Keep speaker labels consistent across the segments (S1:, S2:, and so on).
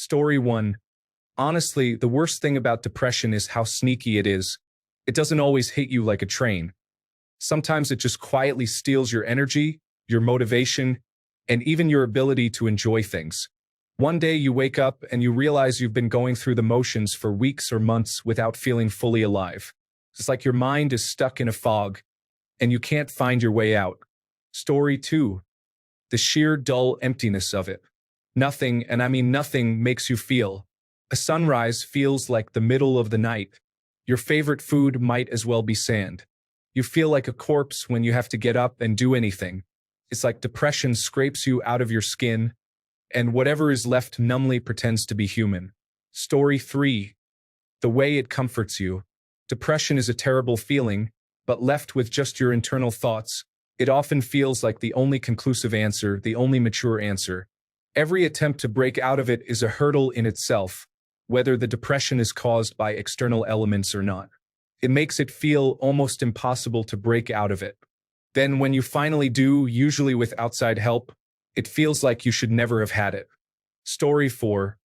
S1: Story 1. Honestly, the worst thing about depression is how sneaky it is. It doesn't always hit you like a train. Sometimes it just quietly steals your energy, your motivation, and even your ability to enjoy things. One day you wake up and you realize you've been going through the motions for weeks or months without feeling fully alive. It's like your mind is stuck in a fog, and you can't find your way out. Story 2. The sheer dull emptiness of it. Nothing, and I mean nothing, makes you feel. A sunrise feels like the middle of the night. Your favorite food might as well be sand. You feel like a corpse when you have to get up and do anything. It's like depression scrapes you out of your skin, and whatever is left numbly pretends to be human. Story 3. The way it comforts you. Depression is a terrible feeling, but left with just your internal thoughts, it often feels like the only conclusive answer, the only mature answer. Every attempt to break out of it is a hurdle in itself, whether the depression is caused by external elements or not. It makes it feel almost impossible to break out of it. Then when you finally do, usually with outside help, it feels like you should never have had it. Story 4.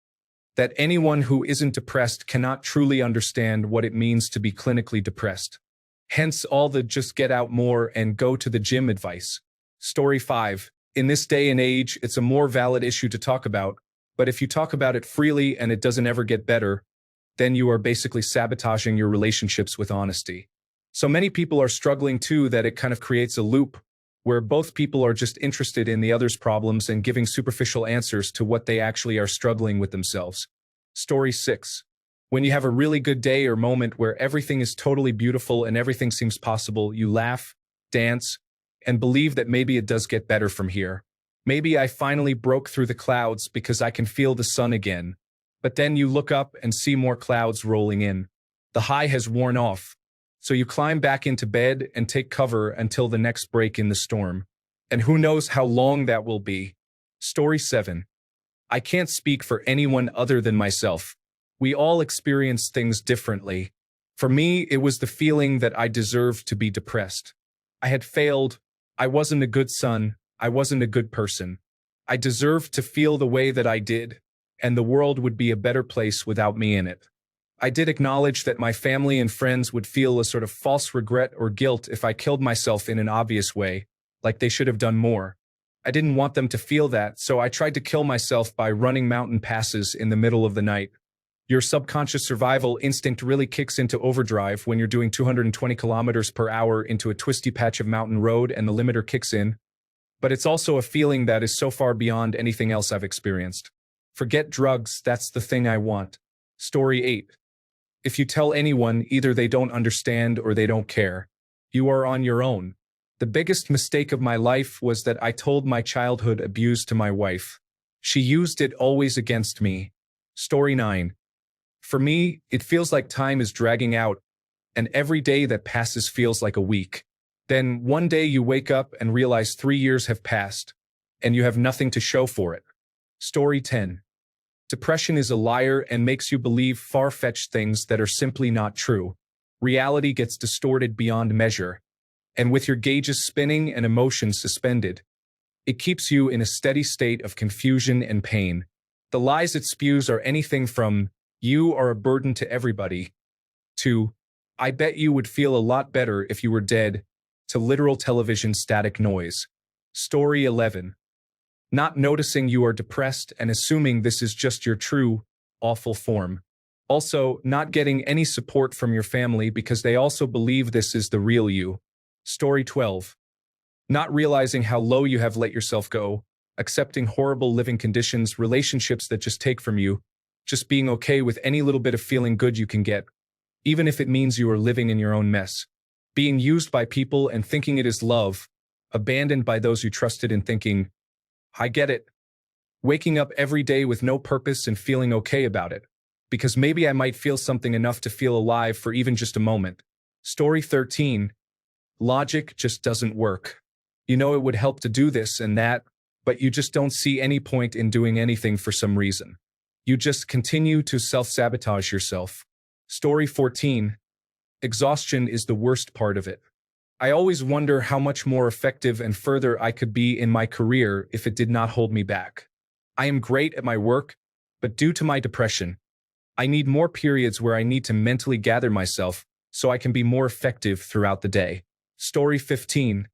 S1: That anyone who isn't depressed cannot truly understand what it means to be clinically depressed. Hence all the just get out more and go to the gym advice. Story 5. In this day and age, it's a more valid issue to talk about, but if you talk about it freely and it doesn't ever get better, then you are basically sabotaging your relationships with honesty. So many people are struggling too that it kind of creates a loop where both people are just interested in the other's problems and giving superficial answers to what they actually are struggling with themselves. Story 6. When you have a really good day or moment where everything is totally beautiful and everything seems possible, you laugh, dance, and believe that maybe it does get better from here. Maybe I finally broke through the clouds because I can feel the sun again. But then you look up and see more clouds rolling in. The high has worn off. So you climb back into bed and take cover until the next break in the storm. And who knows how long that will be. Story 7. I can't speak for anyone other than myself. We all experience things differently. For me, it was the feeling that I deserved to be depressed. I had failed. I wasn't a good son. I wasn't a good person. I deserved to feel the way that I did, and the world would be a better place without me in it. I did acknowledge that my family and friends would feel a sort of false regret or guilt if I killed myself in an obvious way, like they should have done more. I didn't want them to feel that, so I tried to kill myself by running mountain passes in the middle of the night. Your subconscious survival instinct really kicks into overdrive when you're doing 220 kilometers per hour into a twisty patch of mountain road and the limiter kicks in. But it's also a feeling that is so far beyond anything else I've experienced. Forget drugs, that's the thing I want. Story 8. If you tell anyone, either they don't understand or they don't care. You are on your own. The biggest mistake of my life was that I told my childhood abuse to my wife. She used it always against me. Story 9. For me, it feels like time is dragging out, and every day that passes feels like a week. Then one day you wake up and realize 3 years have passed, and you have nothing to show for it. Story 10. Depression is a liar and makes you believe far-fetched things that are simply not true. Reality gets distorted beyond measure, and with your gauges spinning and emotions suspended, it keeps you in a steady state of confusion and pain. The lies it spews are anything from, "You are a burden to everybody," to, "I bet you would feel a lot better if you were dead," to literal television static noise. Story 11. Not noticing you are depressed and assuming this is just your true, awful form. Also, not getting any support from your family because they also believe this is the real you. Story 12. Not realizing how low you have let yourself go, accepting horrible living conditions, relationships that just take from you, just being okay with any little bit of feeling good you can get, even if it means you are living in your own mess. Being used by people and thinking it is love, abandoned by those you trusted and thinking, "I get it." Waking up every day with no purpose and feeling okay about it, because maybe I might feel something enough to feel alive for even just a moment. Story 13. Logic just doesn't work. You know it would help to do this and that, but you just don't see any point in doing anything for some reason. You just continue to self-sabotage yourself. Story 14. Exhaustion is the worst part of it. I always wonder how much more effective and further I could be in my career if it did not hold me back. I am great at my work, But due to my depression, I need more periods where I need to mentally gather myself so I can be more effective throughout the day. Story 15.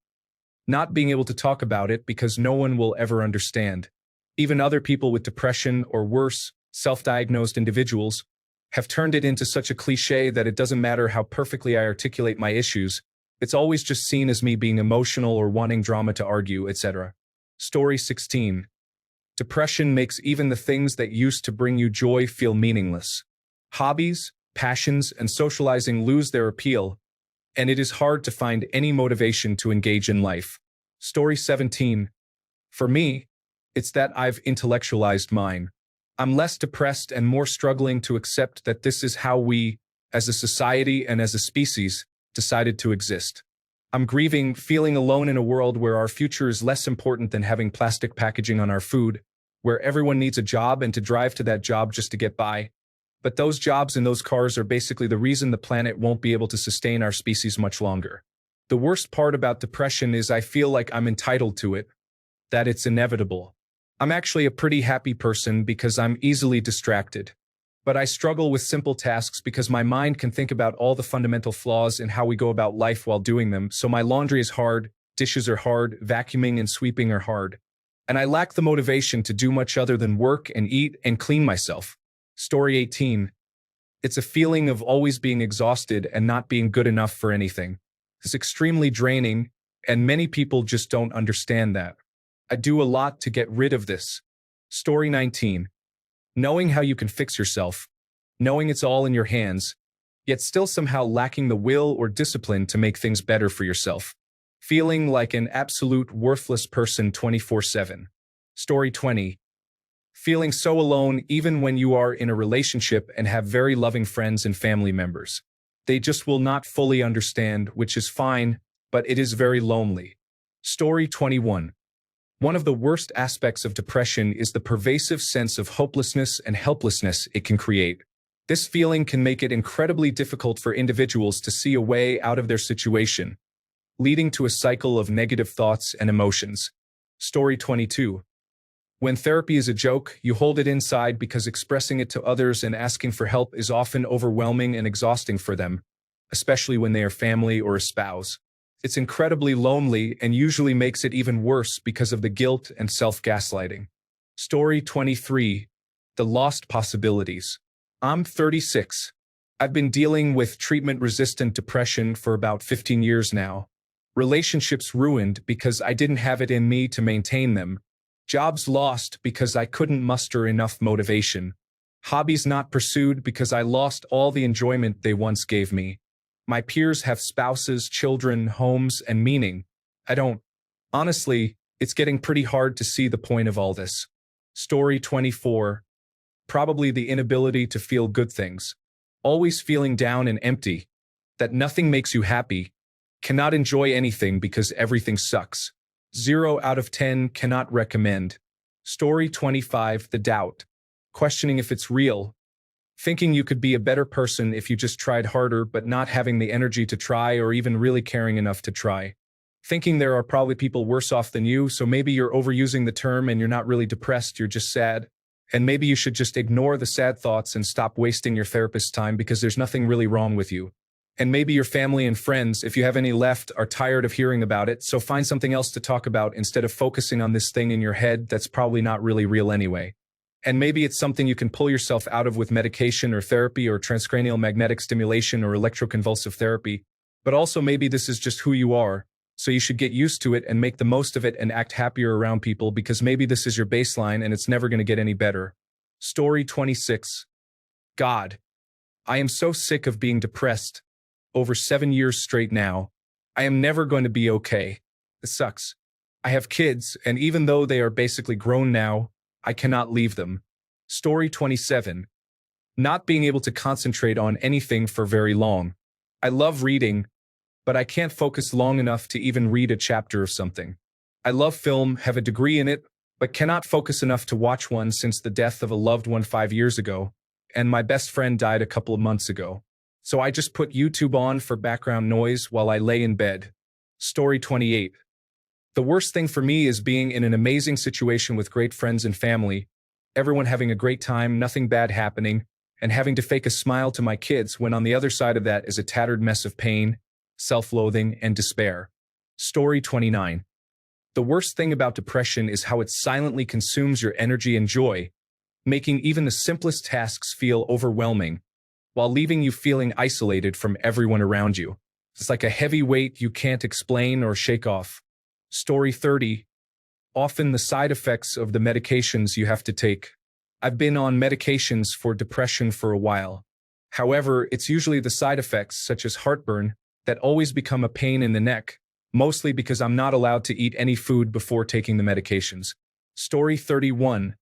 S1: Not being able to talk about it because no one will ever understand. Even other people with depression or worse, self-diagnosed individuals, have turned it into such a cliche that it doesn't matter how perfectly I articulate my issues, it's always just seen as me being emotional or wanting drama to argue, etc. Story 16. Depression makes even the things that used to bring you joy feel meaningless. Hobbies, passions, and socializing lose their appeal, and it is hard to find any motivation to engage in life. Story 17. For me, it's that I've intellectualized mine. I'm less depressed and more struggling to accept that this is how we, as a society and as a species, decided to exist. I'm grieving, feeling alone in a world where our future is less important than having plastic packaging on our food, where everyone needs a job and to drive to that job just to get by. But those jobs and those cars are basically the reason the planet won't be able to sustain our species much longer. The worst part about depression is I feel like I'm entitled to it, that it's inevitable. I'm actually a pretty happy person because I'm easily distracted. But I struggle with simple tasks because my mind can think about all the fundamental flaws in how we go about life while doing them, so my laundry is hard, dishes are hard, vacuuming and sweeping are hard. And I lack the motivation to do much other than work and eat and clean myself. Story 18. It's a feeling of always being exhausted and not being good enough for anything. It's extremely draining, and many people just don't understand that. I do a lot to get rid of this. Story 19. Knowing how you can fix yourself, knowing it's all in your hands, yet still somehow lacking the will or discipline to make things better for yourself. Feeling like an absolute worthless person 24/7. Story 20. Feeling so alone even when you are in a relationship and have very loving friends and family members. They just will not fully understand, which is fine, but it is very lonely. Story 21. One of the worst aspects of depression is the pervasive sense of hopelessness and helplessness it can create. This feeling can make it incredibly difficult for individuals to see a way out of their situation, leading to a cycle of negative thoughts and emotions. Story 22. When therapy is a joke, you hold it inside because expressing it to others and asking for help is often overwhelming and exhausting for them, especially when they are family or a spouse. It's incredibly lonely and usually makes it even worse because of the guilt and self-gaslighting. Story 23. The lost possibilities. I'm 36. I've been dealing with treatment-resistant depression for about 15 years now. Relationships ruined because I didn't have it in me to maintain them. Jobs lost because I couldn't muster enough motivation. Hobbies not pursued because I lost all the enjoyment they once gave me. My peers have spouses, children, homes, and meaning. I don't. Honestly, it's getting pretty hard to see the point of all this. Story 24. Probably the inability to feel good things. Always feeling down and empty. That nothing makes you happy. Cannot enjoy anything because everything sucks. 0 out of 10 cannot recommend. Story 25. The doubt. Questioning if it's real. Thinking you could be a better person if you just tried harder but not having the energy to try or even really caring enough to try. Thinking there are probably people worse off than you, so maybe you're overusing the term and you're not really depressed, you're just sad. And maybe you should just ignore the sad thoughts and stop wasting your therapist's time because there's nothing really wrong with you. And maybe your family and friends, if you have any left, are tired of hearing about it, so find something else to talk about instead of focusing on this thing in your head that's probably not really real anyway. And maybe it's something you can pull yourself out of with medication or therapy or transcranial magnetic stimulation or electroconvulsive therapy. But also maybe this is just who you are, so you should get used to it and make the most of it and act happier around people because maybe this is your baseline and it's never going to get any better. Story 26. God. I am so sick of being depressed. Over 7 years straight now. I am never going to be okay. It sucks. I have kids, and even though they are basically grown now, I cannot leave them. Story 27. Not being able to concentrate on anything for very long. I love reading, but I can't focus long enough to even read a chapter of something. I love film, have a degree in it, but cannot focus enough to watch one since the death of a loved one 5 years ago, and my best friend died a couple of months ago. So I just put YouTube on for background noise while I lay in bed. Story 28. The worst thing for me is being in an amazing situation with great friends and family, everyone having a great time, nothing bad happening, and having to fake a smile to my kids when on the other side of that is a tattered mess of pain, self-loathing, and despair. Story 29. The worst thing about depression is how it silently consumes your energy and joy, making even the simplest tasks feel overwhelming, while leaving you feeling isolated from everyone around you. It's like a heavy weight you can't explain or shake off. Story 30. Often the side effects of the medications you have to take. I've been on medications for depression for a while. However, it's usually the side effects, such as heartburn, that always become a pain in the neck, mostly because I'm not allowed to eat any food before taking the medications. Story 31.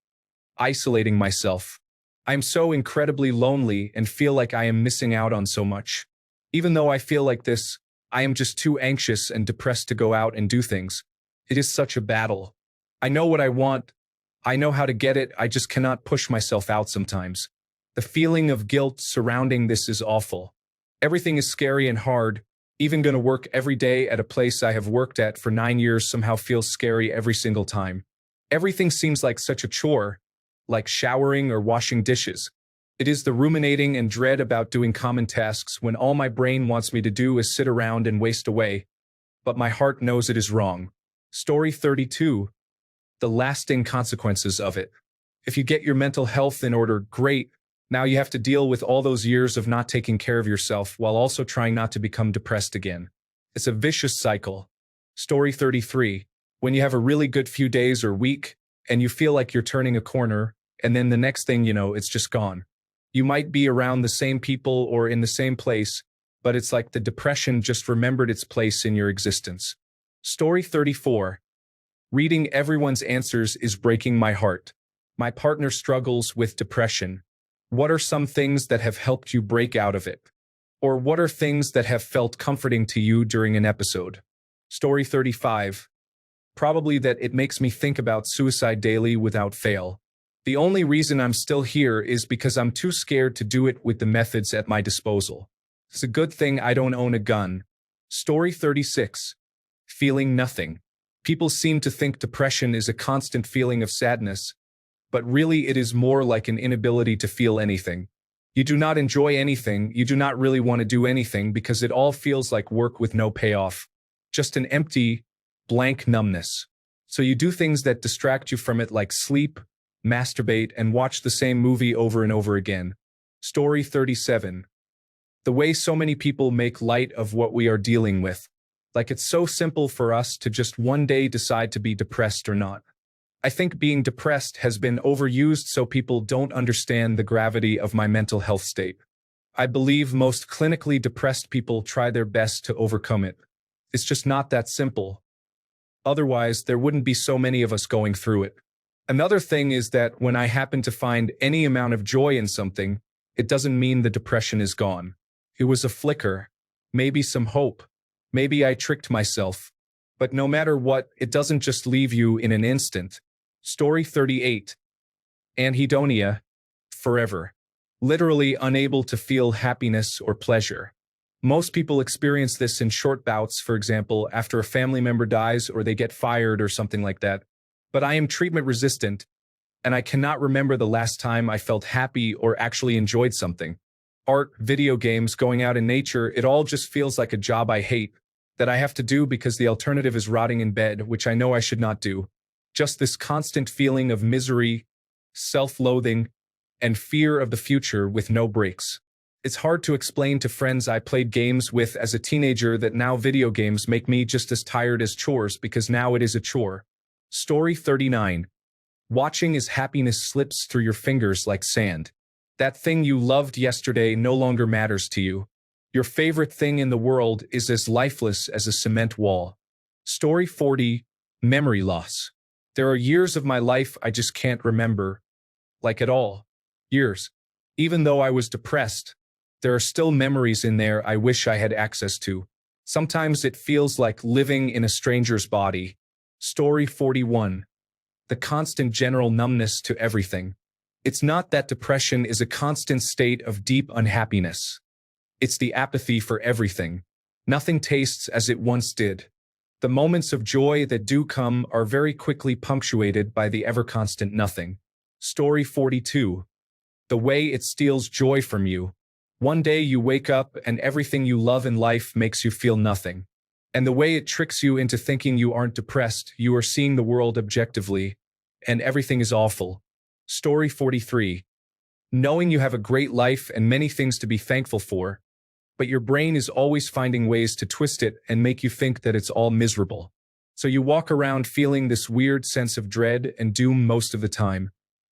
S1: Isolating myself. I am so incredibly lonely and feel like I am missing out on so much. Even though I feel like this, I am just too anxious and depressed to go out and do things. It is such a battle. I know what I want. I know how to get it. I just cannot push myself out sometimes. The feeling of guilt surrounding this is awful. Everything is scary and hard. Even going to work every day at a place I have worked at for 9 years somehow feels scary every single time. Everything seems like such a chore, like showering or washing dishes. It is the ruminating and dread about doing common tasks when all my brain wants me to do is sit around and waste away. But my heart knows it is wrong. Story 32. The lasting consequences of it. If you get your mental health in order, great. Now you have to deal with all those years of not taking care of yourself while also trying not to become depressed again. It's a vicious cycle. Story 33. When you have a really good few days or week, and you feel like you're turning a corner, and then the next thing you know, it's just gone. You might be around the same people or in the same place, but it's like the depression just remembered its place in your existence. Story 34. Reading everyone's answers is breaking my heart. My partner struggles with depression. What are some things that have helped you break out of it? Or what are things that have felt comforting to you during an episode? Story 35. Probably that it makes me think about suicide daily without fail. The only reason I'm still here is because I'm too scared to do it with the methods at my disposal. It's a good thing I don't own a gun. Story 36. Feeling nothing. People seem to think depression is a constant feeling of sadness, but really it is more like an inability to feel anything. You do not enjoy anything, you do not really want to do anything because it all feels like work with no payoff. Just an empty, blank numbness. So you do things that distract you from it like sleep, masturbate, and watch the same movie over and over again. Story 37. The way so many people make light of what we are dealing with. Like it's so simple for us to just one day decide to be depressed or not. I think being depressed has been overused so people don't understand the gravity of my mental health state. I believe most clinically depressed people try their best to overcome it. It's just not that simple. Otherwise, there wouldn't be so many of us going through it. Another thing is that when I happen to find any amount of joy in something, it doesn't mean the depression is gone. It was a flicker, maybe some hope. Maybe I tricked myself. But no matter what, it doesn't just leave you in an instant. Story 38. Anhedonia. Forever. Literally unable to feel happiness or pleasure. Most people experience this in short bouts, for example, after a family member dies or they get fired or something like that. But I am treatment resistant, and I cannot remember the last time I felt happy or actually enjoyed something. Art, video games, going out in nature, it all just feels like a job I hate, that I have to do because the alternative is rotting in bed, which I know I should not do. Just this constant feeling of misery, self-loathing, and fear of the future with no breaks. It's hard to explain to friends I played games with as a teenager that now video games make me just as tired as chores because now it is a chore. Story 39. Watching as happiness slips through your fingers like sand. That thing you loved yesterday no longer matters to you. Your favorite thing in the world is as lifeless as a cement wall. Story 40. Memory loss. There are years of my life I just can't remember. Like at all. Years. Even though I was depressed, there are still memories in there I wish I had access to. Sometimes it feels like living in a stranger's body. Story 41. The constant general numbness to everything. It's not that depression is a constant state of deep unhappiness. It's the apathy for everything. Nothing tastes as it once did. The moments of joy that do come are very quickly punctuated by the ever-constant nothing. Story 42. The way it steals joy from you. One day you wake up and everything you love in life makes you feel nothing. And the way it tricks you into thinking you aren't depressed, you are seeing the world objectively, and everything is awful. Story 43. Knowing you have a great life and many things to be thankful for, but your brain is always finding ways to twist it and make you think that it's all miserable. So you walk around feeling this weird sense of dread and doom most of the time.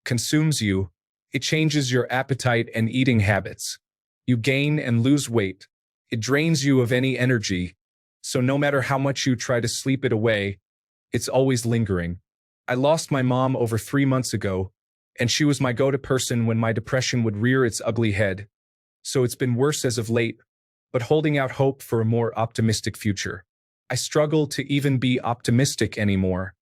S1: Consumes you. It changes your appetite and eating habits. You gain and lose weight. It drains you of any energy. So no matter how much you try to sleep it away, it's always lingering. I lost my mom over 3 months ago, and she was my go-to person when my depression would rear its ugly head. So it's been worse as of late, but holding out hope for a more optimistic future. I struggle to even be optimistic anymore.